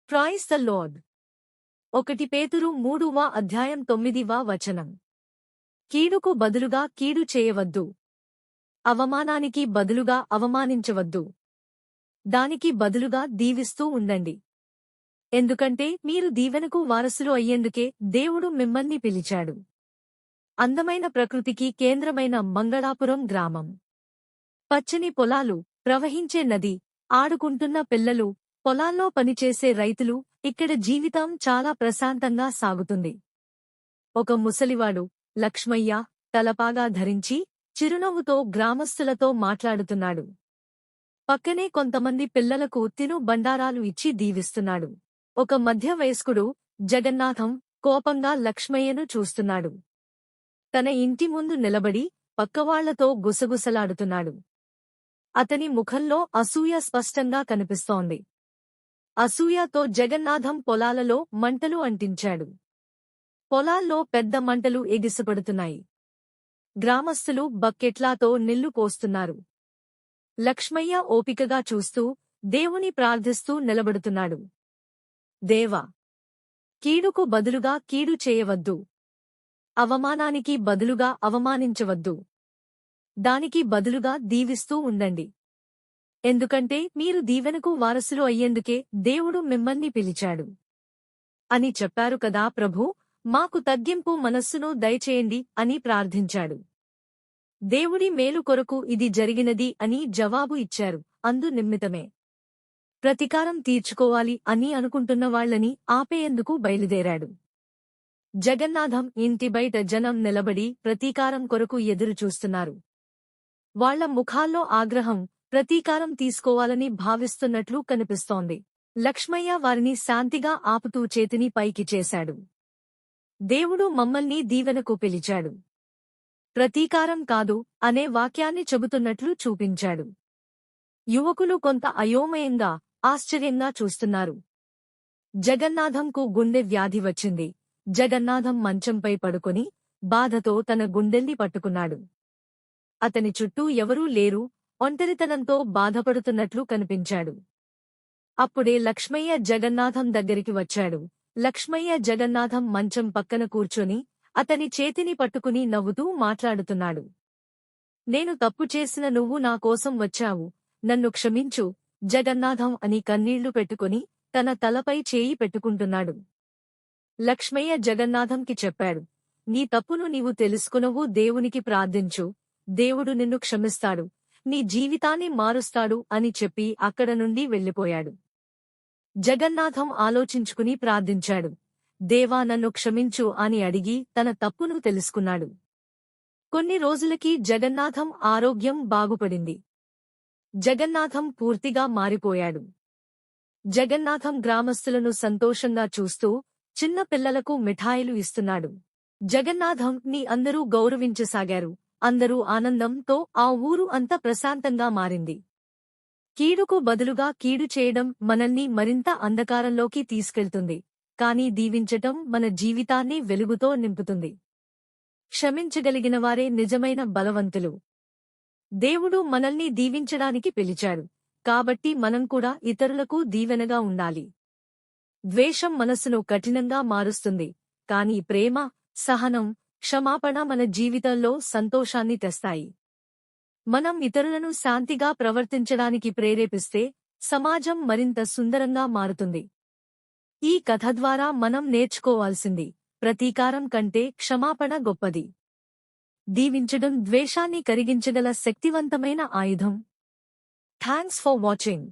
Praise the lord. 1 పేతురు 3వ అధ్యాయం 9వ వచనం. కీడుకు బదులుగా కీడు చేయవద్దు. అవమానానికి బదులుగా అవమానించవద్దు. దానికి బదులుగా దీవిస్తూ ఉండండి. ఎందుకంటే మీరు దీవెనకు వారసులు అయ్యేందుకే దేవుడు మిమ్మల్ని పిలిచాడు. అందమైన ప్రకృతికి కేంద్రమైన మంగళాపురం గ్రామం. పచ్చని పొలాలు, ప్రవహించే నది, ఆడుకుంటున్న పిల్లలు, పొలాల్లో పనిచేసే రైతులు, ఇక్కడ జీవితం చాలా ప్రశాంతంగా సాగుతుంది. ఒక ముసలివాడు, లక్ష్మయ్య, తలపాగా ధరించి, చిరునవ్వుతో గ్రామస్తులతో మాట్లాడుతున్నాడు. పక్కనే కొంతమంది పిల్లలకు తిను బండారాలు ఇచ్చి దీవిస్తున్నాడు. ఒక మధ్య వయస్కుడు, జగన్నాథం, కోపంగా లక్ష్మయ్యను చూస్తున్నాడు. తన ఇంటి ముందు నిలబడి, పక్కవాళ్లతో గుసగుసలాడుతున్నాడు. అతని ముఖంలో అసూయ స్పష్టంగా కనిపిస్తోంది. అసూయతో జగన్నాథం పొలాలలో మంటలు అంటించాడు. పొలాల్లో పెద్ద మంటలు ఎగిసిపడుతున్నాయి. గ్రామస్తులు బక్కెట్లాతో నీళ్లు పోస్తున్నారు. లక్ష్మయ్య ఓపికగా చూస్తూ, దేవుని ప్రార్థిస్తూ నిలబడుతున్నాడు. దేవా! కీడుకు బదులుగా కీడు చేయవద్దు. అవమానానికి బదులుగా అవమానించవద్దు. దానికి బదులుగా దీవిస్తూ ఉండండి. ఎందుకంటే మీరు దీవెనకు వారసులు అయ్యేందుకే దేవుడు మిమ్మల్ని పిలిచాడు అని చెప్పారు కదా ప్రభూ, మాకు తగ్గింపు మనస్సును దయచేయండి అని ప్రార్థించాడు. దేవుడి మేలు కొరకు ఇది జరిగినది అని జవాబు ఇచ్చారు. అందు నిమిత్తమే ప్రతీకారం తీర్చుకోవాలి అని అనుకుంటున్న వాళ్లని ఆపేయందుకు బయలుదేరాడు. జగన్నాథం ఇంటి బయట జనం నిలబడి ప్రతీకారం కొరకు ఎదురుచూస్తున్నారు. వాళ్ల ముఖాల్లో ఆగ్రహం, ప్రతీకారం తీసుకోవాలని భావిస్తున్నట్లు కనిపిస్తోంది. లక్ష్మయ్య వారిని శాంతిగా ఆపుతూ చేతిని పైకి చేశాడు. దేవుడు మమ్మల్ని దీవెనకు పిలిచాడు. ప్రతీకారం కాదు అనే వాక్యాన్ని చెబుతున్నట్లు చూపించాడు. యువకులు కొంత అయోమయంగా, ఆశ్చర్యంగా చూస్తున్నారు. జగన్నాథంకు గుండె వ్యాధి వచ్చింది. జగన్నాథం మంచంపై పడుకొని, బాధతో తన గుండెల్ని పట్టుకున్నాడు. అతని చుట్టూ ఎవరూ లేరు, ఒంటరితనంతో బాధపడుతున్నట్లు కనిపించాడు. అప్పుడే లక్ష్మయ్య జగన్నాథం దగ్గరికి వచ్చాడు. లక్ష్మయ్య జగన్నాథం మంచం పక్కన కూర్చొని, అతని చేతిని పట్టుకుని నవ్వుతూ మాట్లాడుతున్నాడు. నేను తప్పు చేసిన నువ్వు నా కోసం వచ్చావు, నన్ను క్షమించు, జగన్నాథం అని కన్నీళ్లు పెట్టుకుని, తన తలపై చేయి పెట్టుకుంటున్నాడు. లక్ష్మయ్య జగన్నాథంకి చెప్పాడు, నీ తప్పును నీవు తెలుసుకునవు, దేవునికి ప్రార్థించు, దేవుడు నిన్ను క్షమిస్తాడు, నీ జీవితాన్ని మారుస్తాడు అని చెప్పి అక్కడ నుండి వెళ్ళిపోయాడు. జగన్నాథం ఆలోచించుకుని ప్రార్థించాడు. దేవా నన్ను క్షమించు అని అడిగి తన తప్పును తెలుసుకున్నాడు. కొన్ని రోజులకి జగన్నాథం ఆరోగ్యం బాగుపడింది. జగన్నాథం పూర్తిగా మారిపోయాడు. జగన్నాథం గ్రామస్తులను సంతోషంగా చూస్తూ చిన్న పిల్లలకు మిఠాయిలు ఇస్తున్నాడు. జగన్నాథం ని అందరూ గౌరవించసాగారు. అందరూ ఆనందంతో ఆ ఊరు అంతా ప్రశాంతంగా మారింది. కీడుకు బదులుగా కీడు చేయడం మనల్ని మరింత అంధకారంలోకి తీసుకెళ్తుంది. కానీ దీవించటం మన జీవితాన్ని వెలుగుతో నింపుతుంది. క్షమించగలిగినవారే నిజమైన బలవంతులు. దేవుడు మనల్ని దీవించడానికి పిలిచాడు. కాబట్టి మనం కూడా ఇతరులకు దీవెనగా ఉండాలి. ద్వేషం మనసును కఠినంగా మారుస్తుంది. కానీ ప్రేమ, సహనం, క్షమాపణ మన జీవితంలో సంతోషాన్ని తెస్తాయి. మనం ఇతరులను శాంతిగా ప్రవర్తించడానికి ప్రేరేపిస్తే సమాజం మరింత సుందరంగా మారుతుంది. ఈ కథ ద్వారా మనం నేర్చుకోవాల్సింది, ప్రతీకారం కంటే క్షమాపణ గొప్పది. దీవించడం ద్వేషాన్ని కరిగించగల శక్తివంతమైన ఆయుధం. Thanks for watching.